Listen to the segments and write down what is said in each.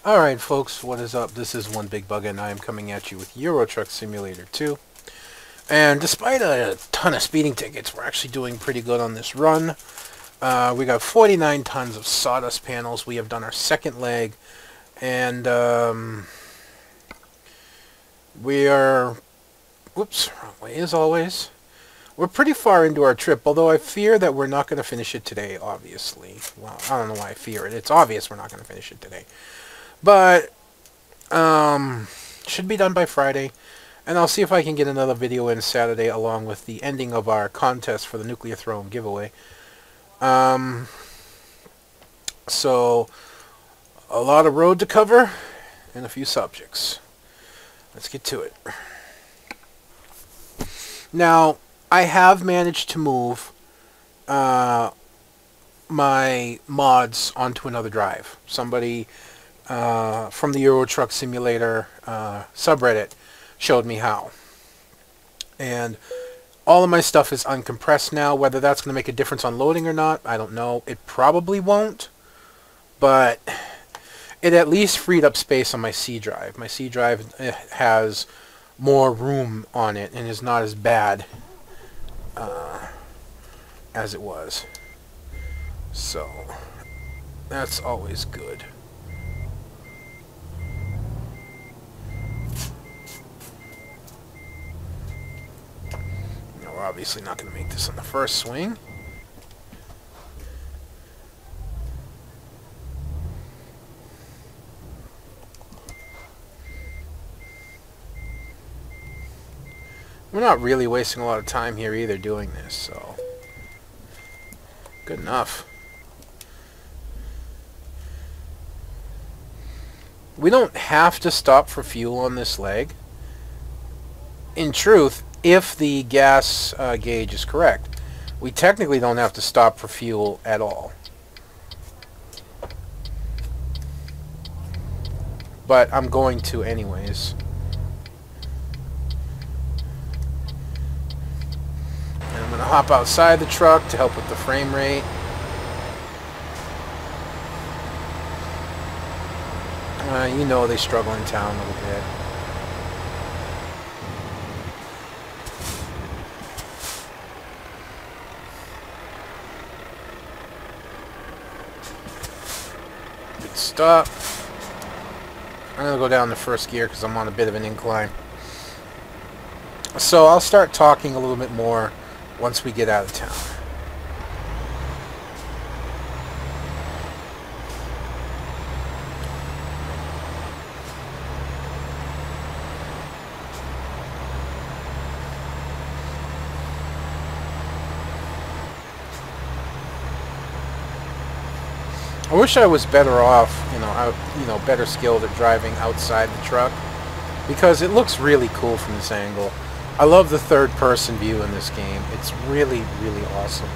Alright folks, what is up? This is One Big Bug and I am coming at you with Euro Truck Simulator 2. And despite a ton of speeding tickets, we're actually doing pretty good on this run. We got 49 tons of sawdust panels. We have done our second leg. And we are... Whoops, wrong way as always. We're pretty far into our trip, although I fear that we're not going to finish it today, obviously. Well, I don't know why I fear it. It's obvious we're not going to finish it today. But, should be done by Friday. And I'll see if I can get another video in Saturday along with the ending of our contest for the Nuclear Throne giveaway. So, a lot of road to cover and a few subjects. Let's get to it. Now, I have managed to move my mods onto another drive. Somebody from the Euro Truck Simulator subreddit showed me how. And all of my stuff is uncompressed now. Whether that's going to make a difference on loading or not, I don't know. It probably won't. But it at least freed up space on my C drive. My C drive has more room on it and is not as bad as it was. So, that's always good. Now, we're obviously not going to make this on the first swing. We're not really wasting a lot of time here either doing this, so good enough. We don't have to stop for fuel on this leg. In truth, if the gas gauge is correct, we technically don't have to stop for fuel at all. But I'm going to anyways. I'm going to hop outside the truck to help with the frame rate. You know they struggle in town a little bit. Good stop. I'm going to go down the first gear because I'm on a bit of an incline. So I'll start talking a little bit more once we get out of town. I wish I was better off, better skilled at driving outside the truck, because it looks really cool from this angle. I love the third-person view in this game. It's really, really awesome.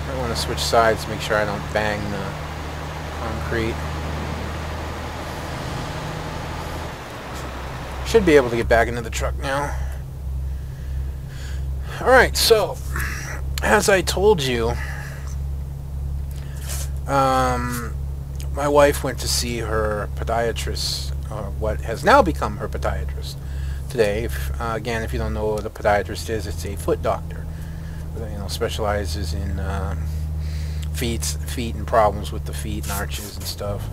I want to switch sides to make sure I don't bang the concrete. Should be able to get back into the truck now. Alright, so, as I told you, my wife went to see her podiatrist, or what has now become her podiatrist, today. Again, if you don't know what a podiatrist is, it's a foot doctor. Specializes in feet and problems with the feet and arches and stuff.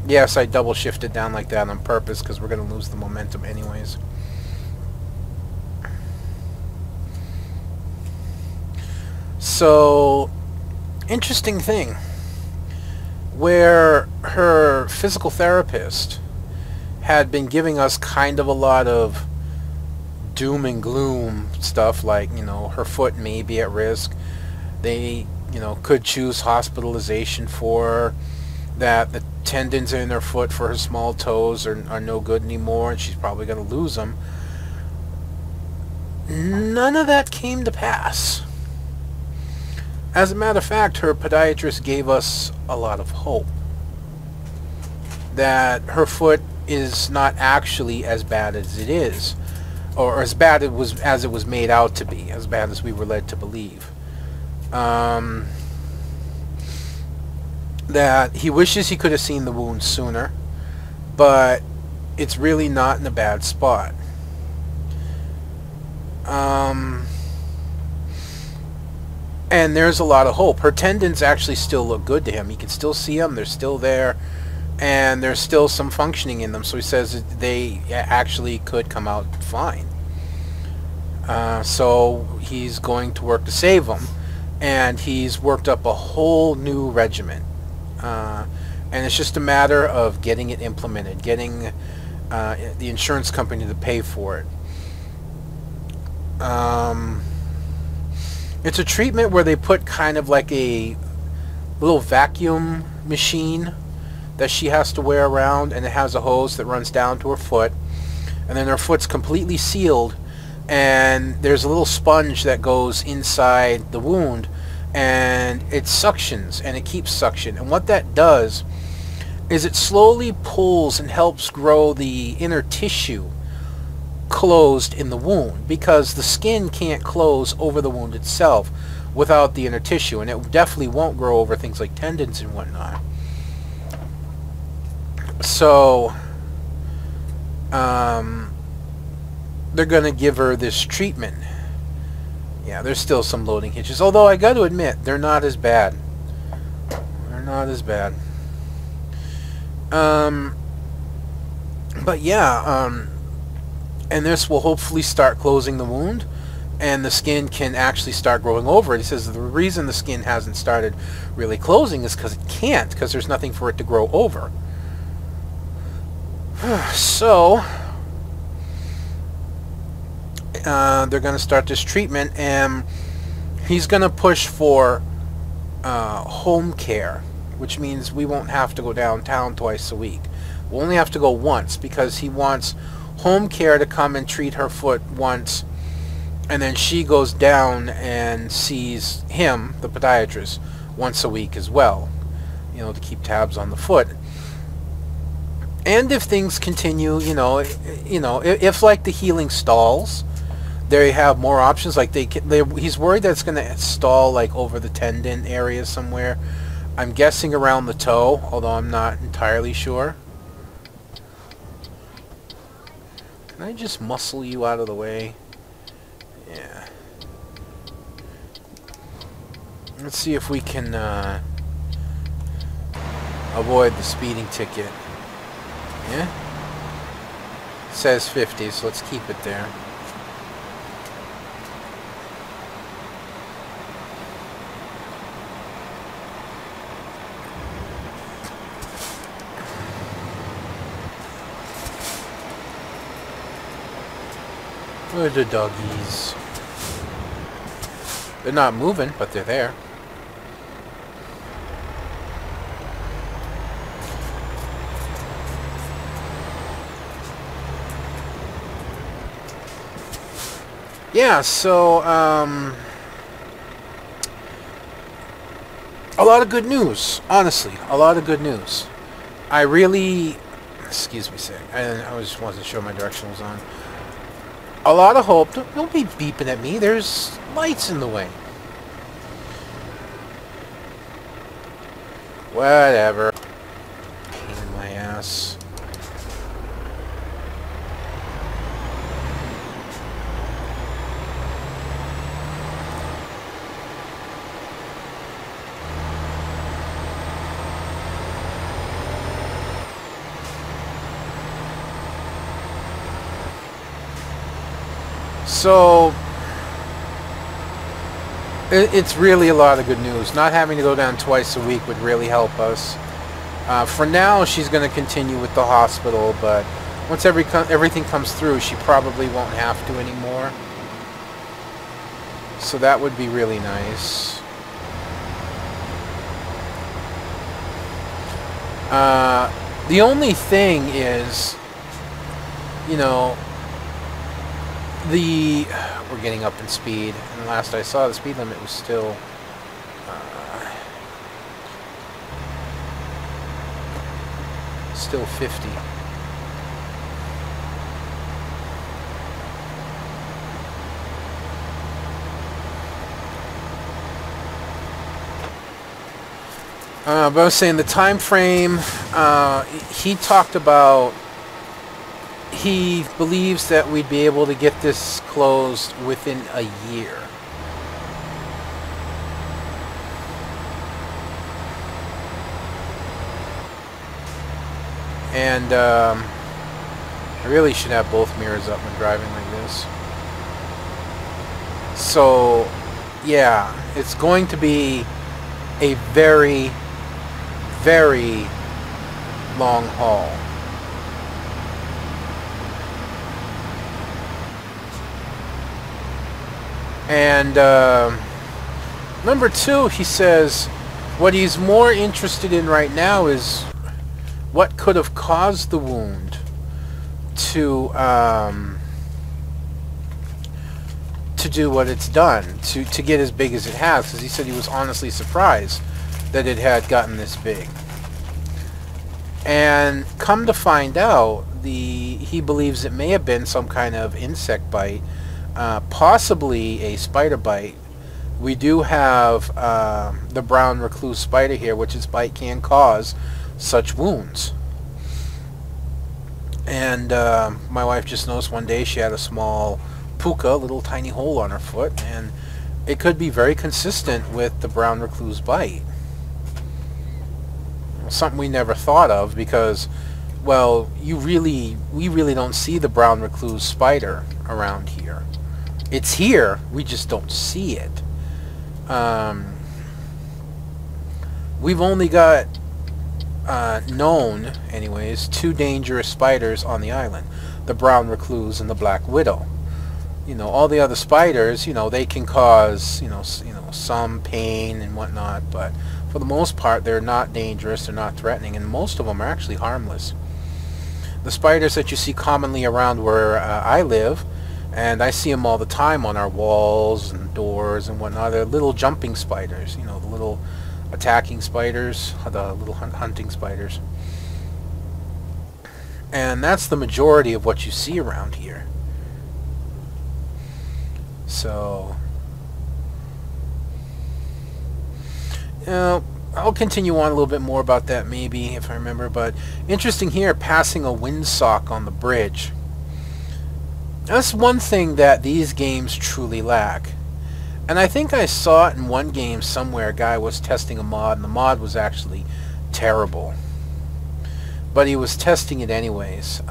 Yes, I double shifted down like that on purpose because we're going to lose the momentum anyways. So, interesting thing, where her physical therapist had been giving us kind of a lot of doom and gloom stuff, like, her foot may be at risk. They, could choose hospitalization for her, that the tendons in her foot for her small toes are no good anymore, and she's probably going to lose them. None of that came to pass. As a matter of fact, her podiatrist gave us a lot of hope that her foot is not actually as bad as it is, or as bad as it was made out to be, as bad as we were led to believe. that he wishes he could have seen the wound sooner, but it's really not in a bad spot. And there's a lot of hope. Her tendons actually still look good to him. He can still see them. They're still there. And there's still some functioning in them. So he says they actually could come out fine. So he's going to work to save them. And he's worked up a whole new regimen. And it's just a matter of getting it implemented. Getting the insurance company to pay for it. It's a treatment where they put kind of like a little vacuum machine that she has to wear around, and it has a hose that runs down to her foot, and then her foot's completely sealed, and there's a little sponge that goes inside the wound, and it suctions, and it keeps suction. And what that does is it slowly pulls and helps grow the inner tissue closed in the wound, because the skin can't close over the wound itself without the inner tissue, and it definitely won't grow over things like tendons and whatnot. So they're gonna give her this treatment. Yeah, there's still some loading hitches, although I got to admit they're not as bad. They're not as bad. But yeah, and this will hopefully start closing the wound, and the skin can actually start growing over it. He says the reason the skin hasn't started really closing is because it can't, because there's nothing for it to grow over. So they're going to start this treatment, and he's going to push for home care, which means we won't have to go downtown twice a week. We'll only have to go once, because he wants home care to come and treat her foot once, and then she goes down and sees him, the podiatrist, once a week as well, you know, to keep tabs on the foot. And if things continue, if like the healing stalls, they have more options. Like he's worried that it's going to stall like over the tendon area somewhere. I'm guessing around the toe, although I'm not entirely sure. Can I just muscle you out of the way? Yeah. Let's see if we can avoid the speeding ticket. Yeah? It says 50, so let's keep it there. Where are the doggies? They're not moving, but they're there. Yeah, so, a lot of good news, honestly. A lot of good news. I really... Excuse me a sec. I just wasn't sure my direction was on. A lot of hope. Don't be beeping at me. There's lights in the way. Whatever. Pain in my ass. So, it's really a lot of good news. Not having to go down twice a week would really help us. For now, she's going to continue with the hospital, but once everything comes through, she probably won't have to anymore. So that would be really nice. The only thing is, we're getting up in speed, and last I saw the speed limit was still still 50. But I was saying the time frame, he talked about, he believes that we'd be able to get this closed within a year. And I really should have both mirrors up when driving like this. So, yeah, it's going to be a very, very long haul. And number two, he says what he's more interested in right now is what could have caused the wound to do what it's done, to get as big as it has, because he said he was honestly surprised that it had gotten this big. And come to find out, he believes it may have been some kind of insect bite, possibly a spider bite. We do have the brown recluse spider here, which its bite can cause such wounds. And my wife just noticed one day she had a small puka, a little tiny hole on her foot, and it could be very consistent with the brown recluse bite. Something we never thought of because, well, we really don't see the brown recluse spider around here. It's here, we just don't see it. We've only got known, anyways, 2 dangerous spiders on the island: the brown recluse and the black widow. You know, all the other spiders, you know, they can cause, you know, some pain and whatnot, but for the most part, they're not dangerous, they're not threatening, and most of them are actually harmless. The spiders that you see commonly around where I live, and I see them all the time on our walls and doors and whatnot, they're little jumping spiders, you know, the little attacking spiders, the little hunting spiders. And that's the majority of what you see around here. So, you know, I'll continue on a little bit more about that maybe if I remember, but interesting here, passing a windsock on the bridge. That's one thing that these games truly lack. And I think I saw it in one game somewhere. A guy was testing a mod, and the mod was actually terrible. But he was testing it anyways.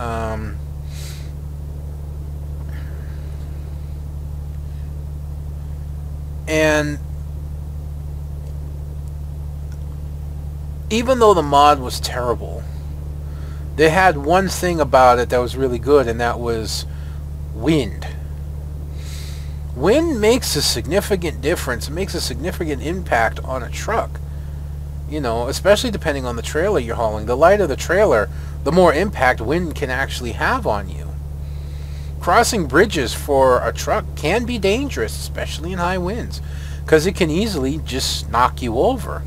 And even though the mod was terrible, they had one thing about it that was really good, and that was wind. Wind makes a significant difference. It makes a significant impact on a truck. You know, especially depending on the trailer you're hauling. The lighter the trailer, the more impact wind can actually have on you. Crossing bridges for a truck can be dangerous, especially in high winds, because it can easily just knock you over.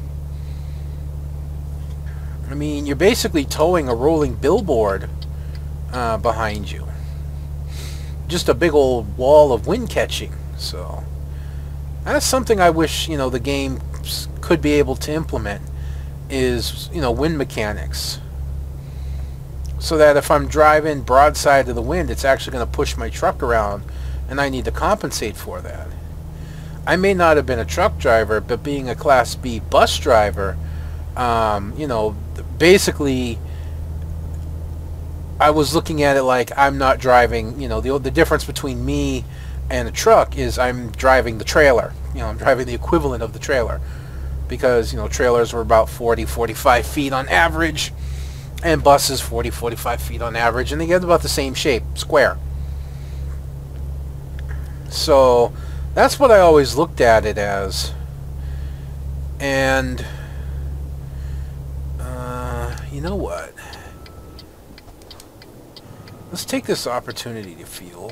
I mean, you're basically towing a rolling billboard behind you. Just a big old wall of wind catching. So that's something I wish, you know, the game could be able to implement, is, you know, wind mechanics. So that if I'm driving broadside to the wind, it's actually going to push my truck around, and I need to compensate for that. I may not have been a truck driver, but being a Class B bus driver, you know, basically I was looking at it like I'm not driving, you know, the difference between me and a truck is I'm driving the trailer. You know, I'm driving the equivalent of the trailer. Because, you know, trailers were about 40-45 feet on average, and buses 40-45 feet on average, and they get about the same shape, square. So that's what I always looked at it as. And you know what? Let's take this opportunity to fuel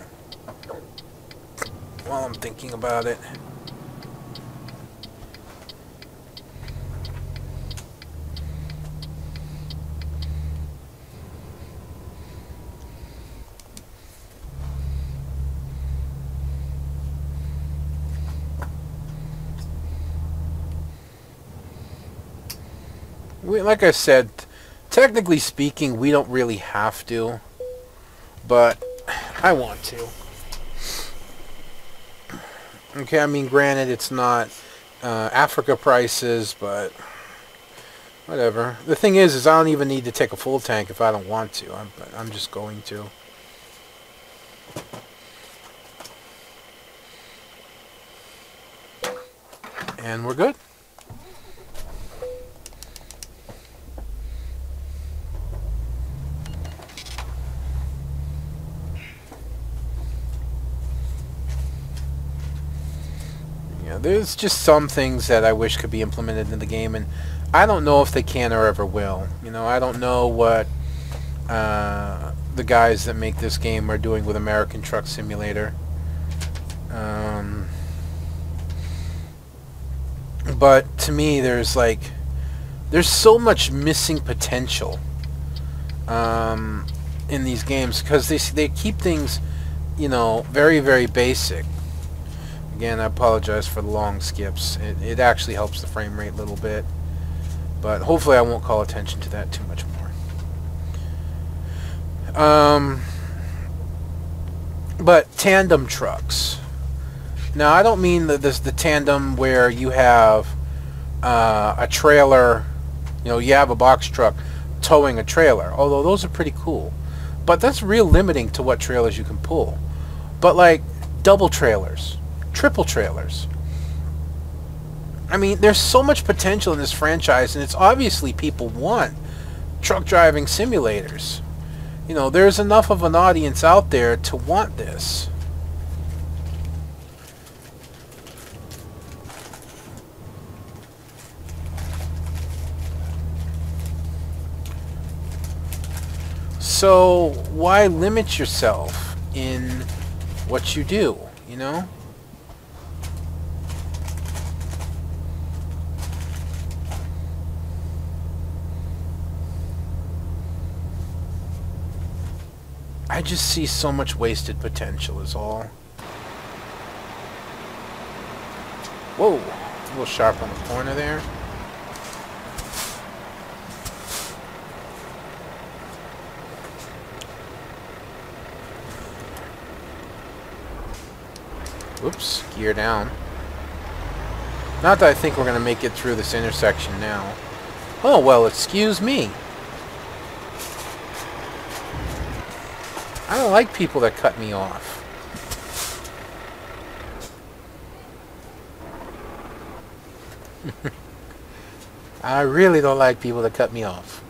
while I'm thinking about it. Like I said, technically speaking, we don't really have to, but I want to. Okay, I mean, granted, it's not Africa prices, but whatever. The thing is I don't even need to take a full tank if I don't want to. I'm just going to. And we're good. Yeah, there's just some things that I wish could be implemented in the game, and I don't know if they can or ever will. You know, I don't know what the guys that make this game are doing with American Truck Simulator. But to me, there's so much missing potential in these games, because they keep things, you know, very, very basic. Again, I apologize for the long skips. It actually helps the frame rate a little bit, but hopefully I won't call attention to that too much more. But tandem trucks. Now, I don't mean the tandem where you have a trailer, you know, you have a box truck towing a trailer, although those are pretty cool. But that's real limiting to what trailers you can pull. But like double trailers, triple trailers. I mean, there's so much potential in this franchise, and it's obviously people want truck driving simulators. You know, there's enough of an audience out there to want this. So why limit yourself in what you do, you know? I just see so much wasted potential is all. Whoa, a little sharp on the corner there. Whoops, gear down. Not that I think we're going to make it through this intersection now. Oh, well, excuse me. I don't like people that cut me off. I really don't like people that cut me off.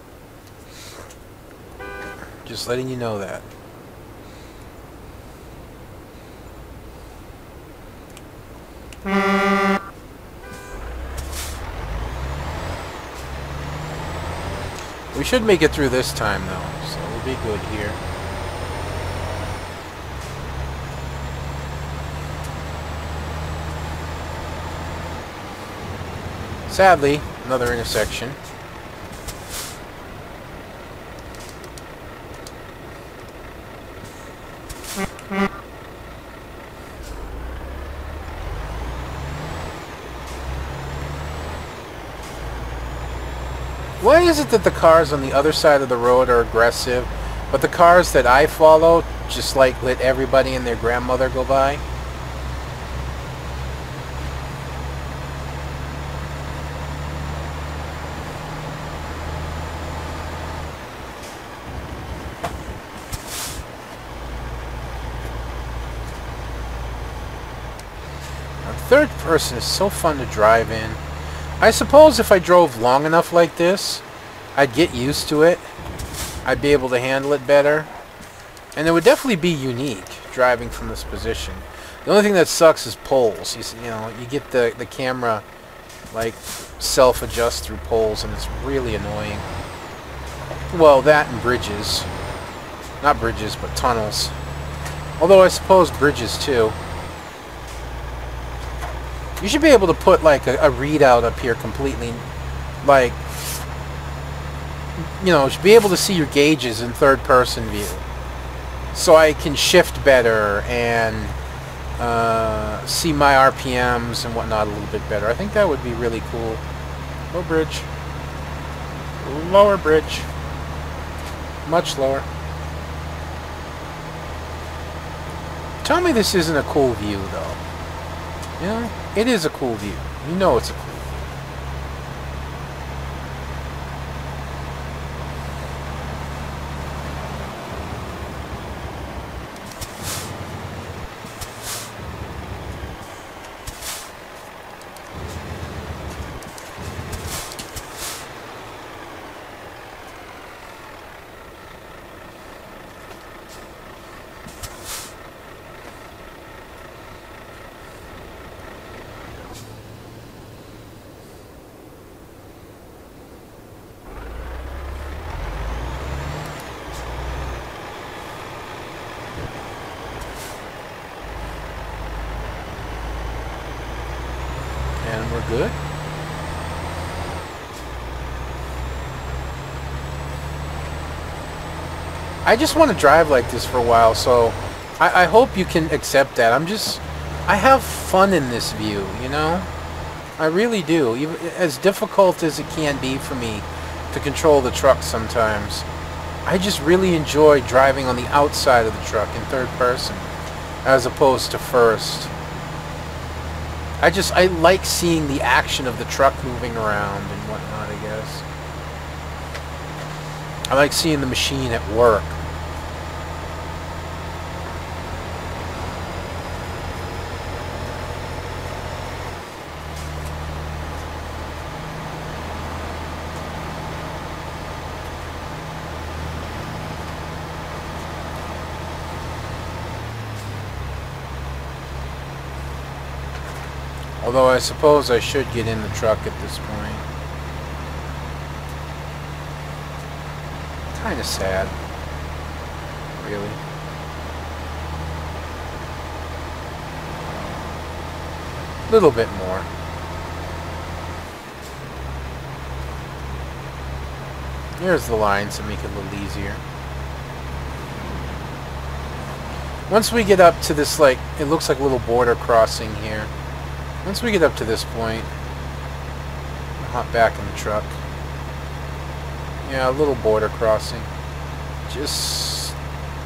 Just letting you know that. We should make it through this time, though, so we'll be good here. Sadly, another intersection. Why is it that the cars on the other side of the road are aggressive, but the cars that I follow just like let everybody and their grandmother go by? Third person is so fun to drive in. I suppose if I drove long enough like this, I'd get used to it. I'd be able to handle it better. And it would definitely be unique, driving from this position. The only thing that sucks is poles. You know, you get the camera, like, self-adjust through poles, and it's really annoying. Well, that and bridges. Not bridges, but tunnels. Although I suppose bridges, too. You should be able to put like a readout up here completely, like, you know, should be able to see your gauges in third person view. So I can shift better and see my RPMs and whatnot a little bit better. I think that would be really cool. Oh, bridge. Lower bridge. Much lower. Tell me this isn't a cool view, though. You know, it is a cool view. You know it's a cool view. And we're good. I just want to drive like this for a while, so I hope you can accept that. I have fun in this view, you know? I really do. Even as difficult as it can be for me to control the truck sometimes, I just really enjoy driving on the outside of the truck in third person, as opposed to first. I like seeing the action of the truck moving around and whatnot, I guess. I like seeing the machine at work. Although I suppose I should get in the truck at this point. Kinda sad. Really. A little bit more. Here's the lines to make it a little easier. Once we get up to this, like, it looks like a little border crossing here. Once we get up to this point, I'll hop back in the truck. Yeah, a little border crossing. Just,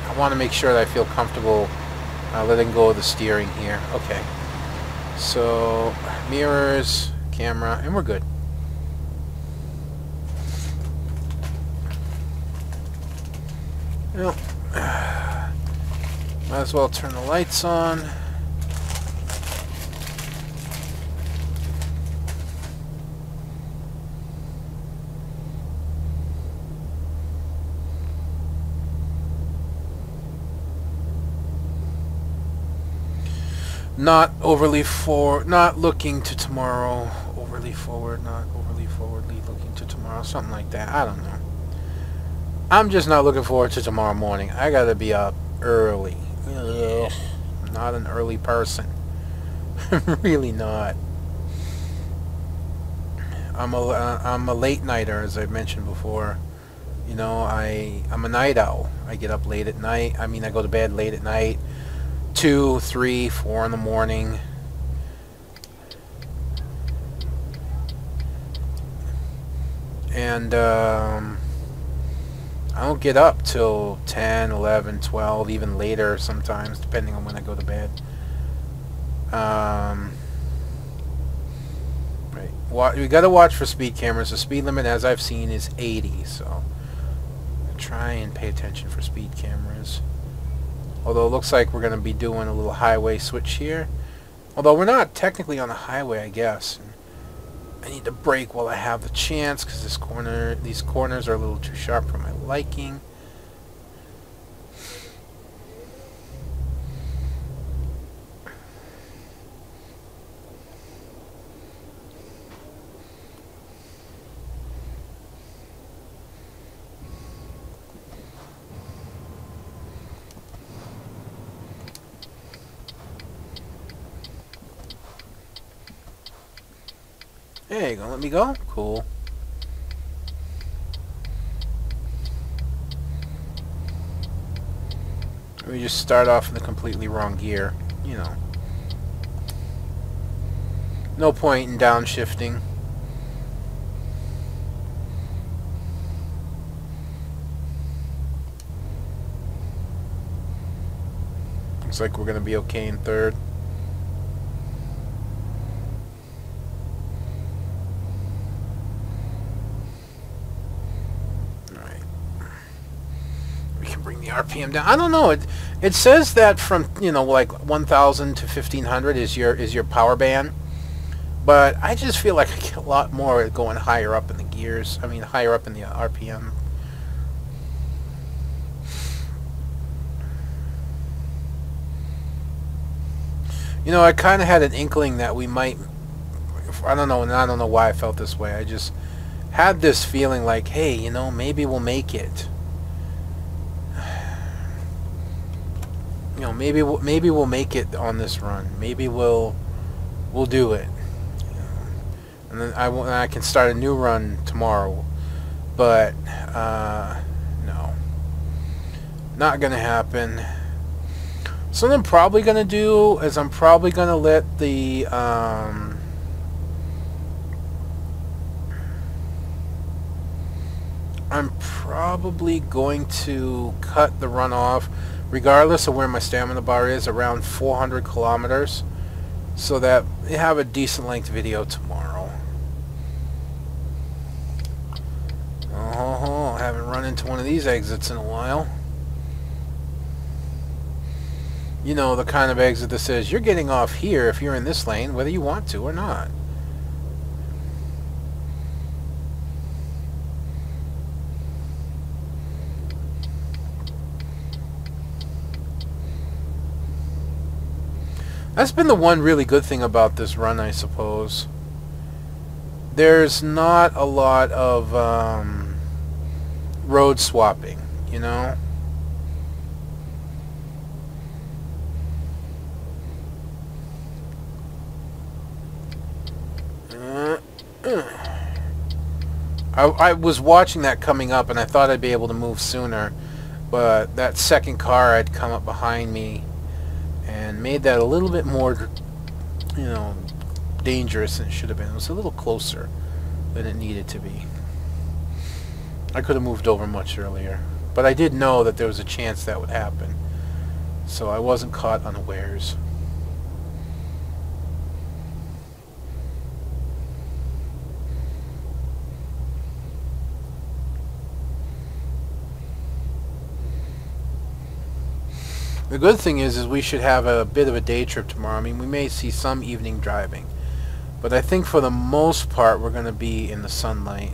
I want to make sure that I feel comfortable letting go of the steering here. Okay. So, mirrors, camera, and we're good. Well, might as well turn the lights on. Not looking to tomorrow. Overly forward, not overly forwardly looking to tomorrow. Something like that. I don't know. I'm just not looking forward to tomorrow morning. I gotta be up early. Ugh, I'm not an early person. Really not. I'm a late nighter, as I've mentioned before. You know, I'm a night owl. I get up late at night. I mean, I go to bed late at night. 2, 3, 4 in the morning. And I don't get up till 10, 11, 12, even later sometimes, depending on when I go to bed. Right. We gotta watch for speed cameras. The speed limit, as I've seen, is 80, so try and pay attention for speed cameras. Although it looks like we're going to be doing a little highway switch here. Although we're not technically on a highway, I guess. I need to brake while I have the chance, because these corners are a little too sharp for my liking. Hey, you gonna let me go? Cool. We just start off in the completely wrong gear, you know. No point in downshifting. Looks like we're going to be okay in third. Alright. We can bring the RPM down. I don't know. It says that from, you know, like 1,000 to 1,500 is your power band. But I just feel like I get a lot more going higher up in the gears. I mean, higher up in the RPM. You know, I kind of had an inkling that we might... I don't know, and I don't know why I felt this way. I just had this feeling like, hey, you know, maybe we'll make it. You know, maybe we'll make it on this run. Maybe we'll do it. And then I can start a new run tomorrow. But no, not gonna happen. So what I'm probably gonna do is I'm probably gonna let the I'm probably going to cut the run off, regardless of where my stamina bar is, around 400 kilometers, so that I have a decent length video tomorrow. Oh, I haven't run into one of these exits in a while. You know, the kind of exit that says you're getting off here if you're in this lane, whether you want to or not. That's been the one really good thing about this run, I suppose. There's not a lot of road swapping, you know? I was watching that coming up, and I thought I'd be able to move sooner, but that second car had come up behind me and made that a little bit more, you know, dangerous than it should have been. It was a little closer than it needed to be. I could have moved over much earlier, but I did know that there was a chance that would happen, so I wasn't caught unawares. The good thing is we should have a bit of a day trip tomorrow. I mean, we may see some evening driving, but I think for the most part we're going to be in the sunlight.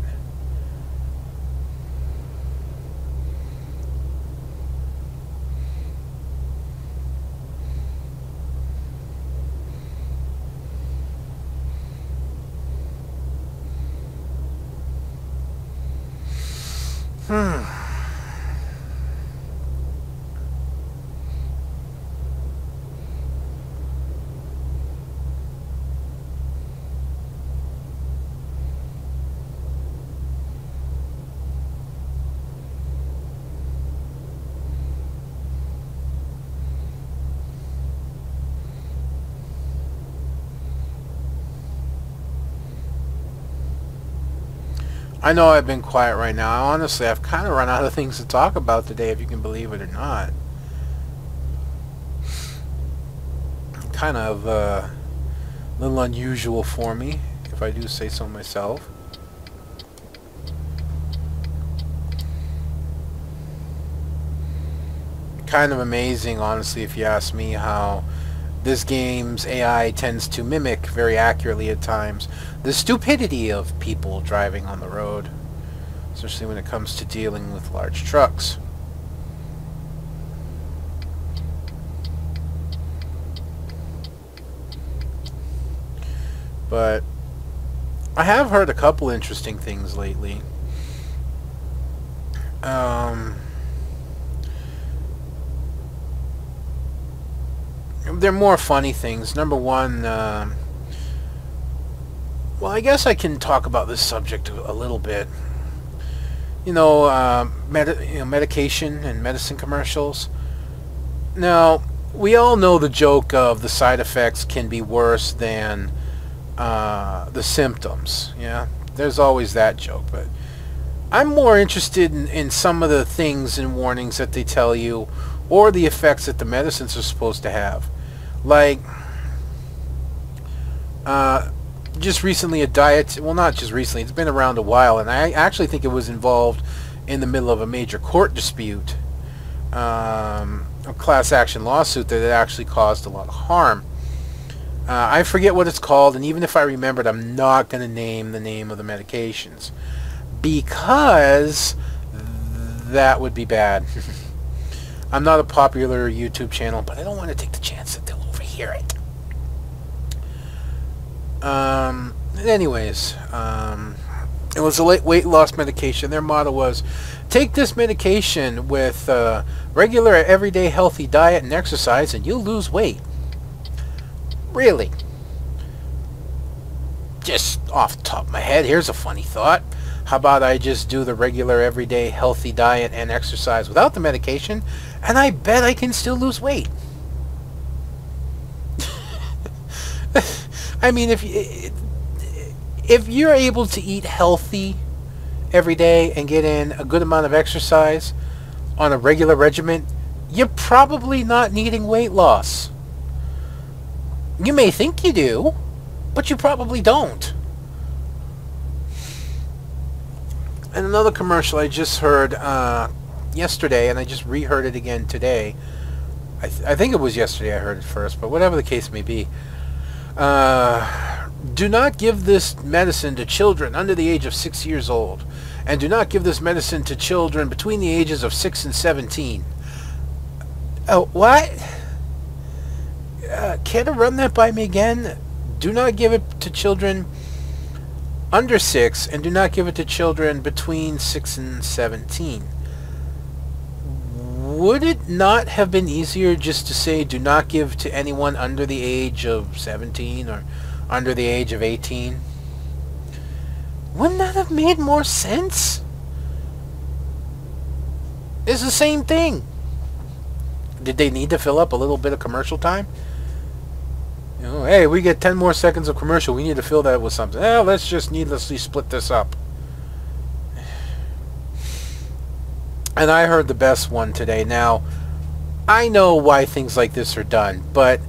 I know I've been quiet right now. Honestly, I've kind of run out of things to talk about today, if you can believe it or not. Kind of a little unusual for me, if I do say so myself. Kind of amazing, honestly, if you ask me, how this game's AI tends to mimic very accurately at times the stupidity of people driving on the road, especially when it comes to dealing with large trucks. But I have heard a couple interesting things lately. They're more funny things. Number one, well, I guess I can talk about this subject a little bit. You know, medication and medicine commercials. Now, we all know the joke of the side effects can be worse than the symptoms. Yeah, there's always that joke. But I'm more interested in some of the things and warnings that they tell you or the effects that the medicines are supposed to have. Like, just recently a diet, well, not just recently, it's been around a while, and I actually think it was involved in the middle of a major court dispute, a class action lawsuit that had actually caused a lot of harm. I forget what it's called, and even if I remembered, I'm not going to name the name of the medications, because that would be bad. I'm not a popular YouTube channel, but I don't want to take the chance that they'll overhear it. Anyways, it was a weight loss medication. Their motto was, take this medication with regular, everyday, healthy diet and exercise, and you'll lose weight. Really? Just off the top of my head, here's a funny thought. How about I just do the regular, everyday, healthy diet and exercise without the medication, and I bet I can still lose weight. I mean, if you're able to eat healthy every day and get in a good amount of exercise on a regular regimen, you're probably not needing weight loss. You may think you do, but you probably don't. And another commercial I just heard yesterday, and I just reheard it again today. I think it was yesterday I heard it first, but whatever the case may be. Do not give this medicine to children under the age of 6 years old. And do not give this medicine to children between the ages of 6 and 17. Oh, what? Care to run that by me again? Do not give it to children under 6, and do not give it to children between 6 and 17. Would it not have been easier just to say do not give to anyone under the age of 17 or under the age of 18? Wouldn't that have made more sense? It's the same thing. Did they need to fill up a little bit of commercial time? You know, hey, we get 10 more seconds of commercial. We need to fill that with something. Well, let's just needlessly split this up. And I heard the best one today. Now, I know why things like this are done, but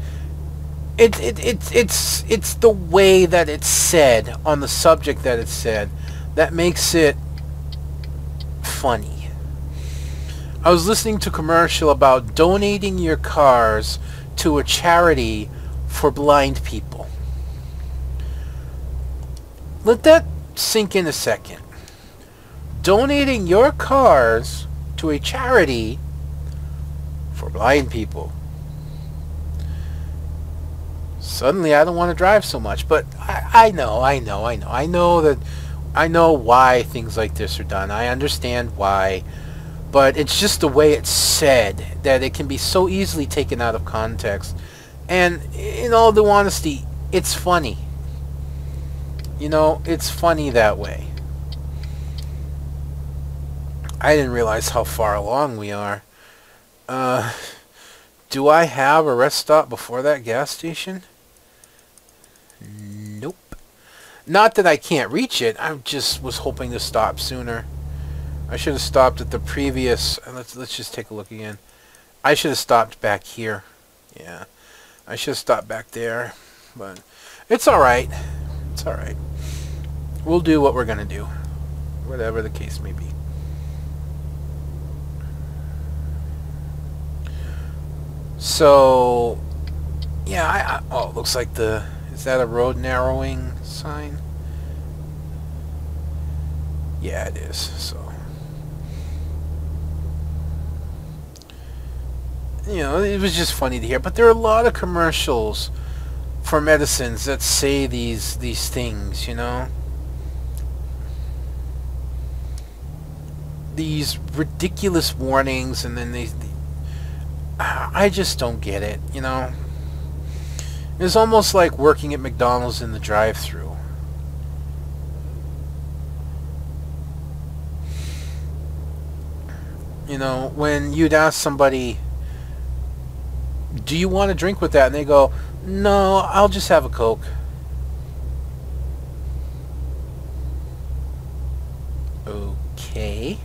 it's the way that it's said, on the subject that it's said, that makes it funny. I was listening to a commercial about donating your cars to a charity for blind people. Let that sink in a second. Donating your cars to a charity for blind people. Suddenly I don't want to drive so much, but I know why things like this are done. I understand why, but it's just the way it's said that it can be so easily taken out of context. And in all due honesty, it's funny. You know, it's funny that way. I didn't realize how far along we are. Do I have a rest stop before that gas station? Nope. Not that I can't reach it. I just was hoping to stop sooner. I should have stopped at the previous... Let's just take a look again. I should have stopped back here. Yeah. I should have stopped back there. But it's alright. It's alright. We'll do what we're going to do. Whatever the case may be. So, yeah, oh, it looks like is that a road narrowing sign? Yeah, it is, so. You know, it was just funny to hear, but there are a lot of commercials for medicines that say these things, you know? These ridiculous warnings, and then I just don't get it, you know? It's almost like working at McDonald's in the drive-thru. You know, when you'd ask somebody, do you want a drink with that? And they go, no, I'll just have a Coke. Okay.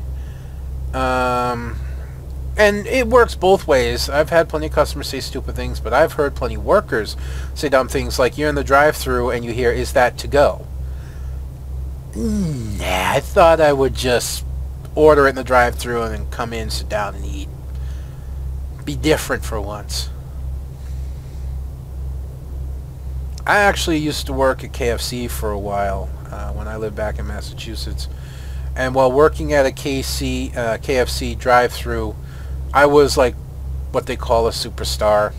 And it works both ways. I've had plenty of customers say stupid things, but I've heard plenty of workers say dumb things like you're in the drive-thru and you hear, "Is that to go?" Nah, I thought I would just order it in the drive-thru and then come in, sit down, and eat. Be different for once. I actually used to work at KFC for a while when I lived back in Massachusetts. And while working at a KFC drive-thru, I was like what they call a superstar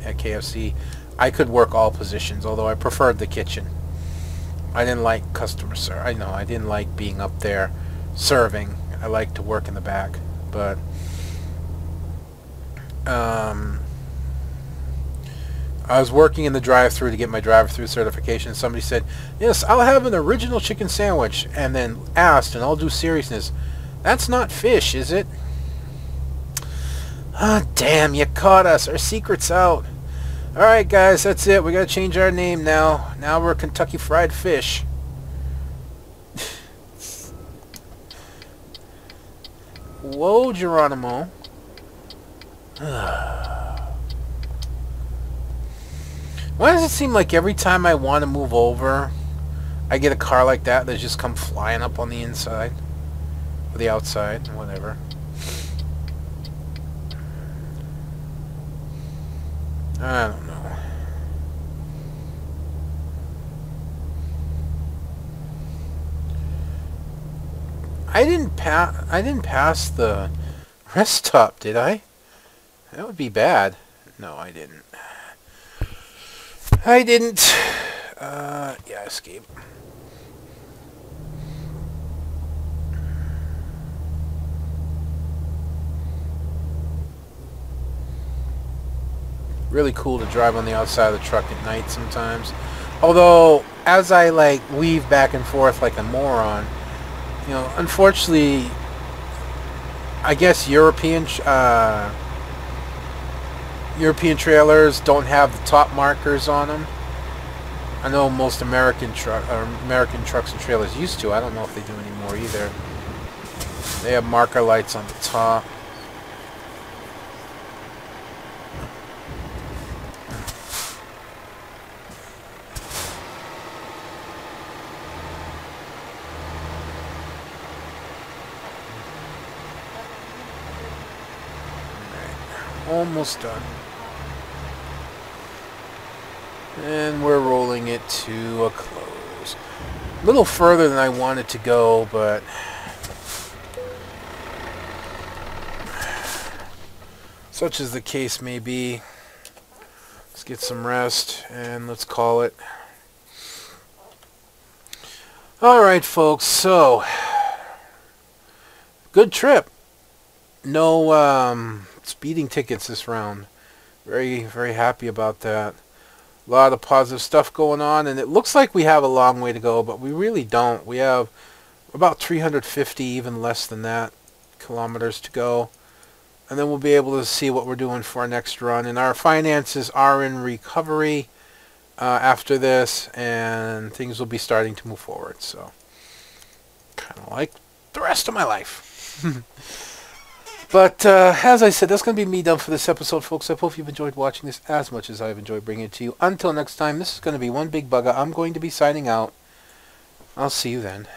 at KFC. I could work all positions, although I preferred the kitchen. I didn't like customer service. I didn't like being up there serving. I liked to work in the back. But I was working in the drive-thru to get my drive-thru certification. Somebody said, "Yes, I'll have an original chicken sandwich," and then asked, in all due seriousness, "That's not fish, is it?" Ah, damn, you caught us. Our secret's out. Alright, guys, that's it. We gotta change our name now. Now we're Kentucky Fried Fish. Whoa, Geronimo. Why does it seem like every time I want to move over, I get a car like that just come flying up on the inside? Or the outside, whatever. I don't know. I didn't pass the rest stop, did I? That would be bad. No, I didn't. Yeah, escape. Really cool to drive on the outside of the truck at night sometimes. Although, as I weave back and forth like a moron, unfortunately, I guess European trailers don't have the top markers on them. I know most American trucks and trailers used to. I don't know if they do anymore either. They have marker lights on the top. Almost done. And we're rolling it to a close. A little further than I wanted to go, but such as the case may be. Let's get some rest and let's call it. Alright, folks, so good trip. No speeding tickets this round. Very, very happy about that. A lot of positive stuff going on, and it looks like we have a long way to go, but we really don't. We have about 350, even less than that, kilometers to go. And then we'll be able to see what we're doing for our next run. And our finances are in recovery after this, and things will be starting to move forward. So, kind of like the rest of my life. But, as I said, that's going to be me done for this episode, folks. I hope you've enjoyed watching this as much as I've enjoyed bringing it to you. Until next time, this is going to be One Big Bugger. I'm going to be signing out. I'll see you then.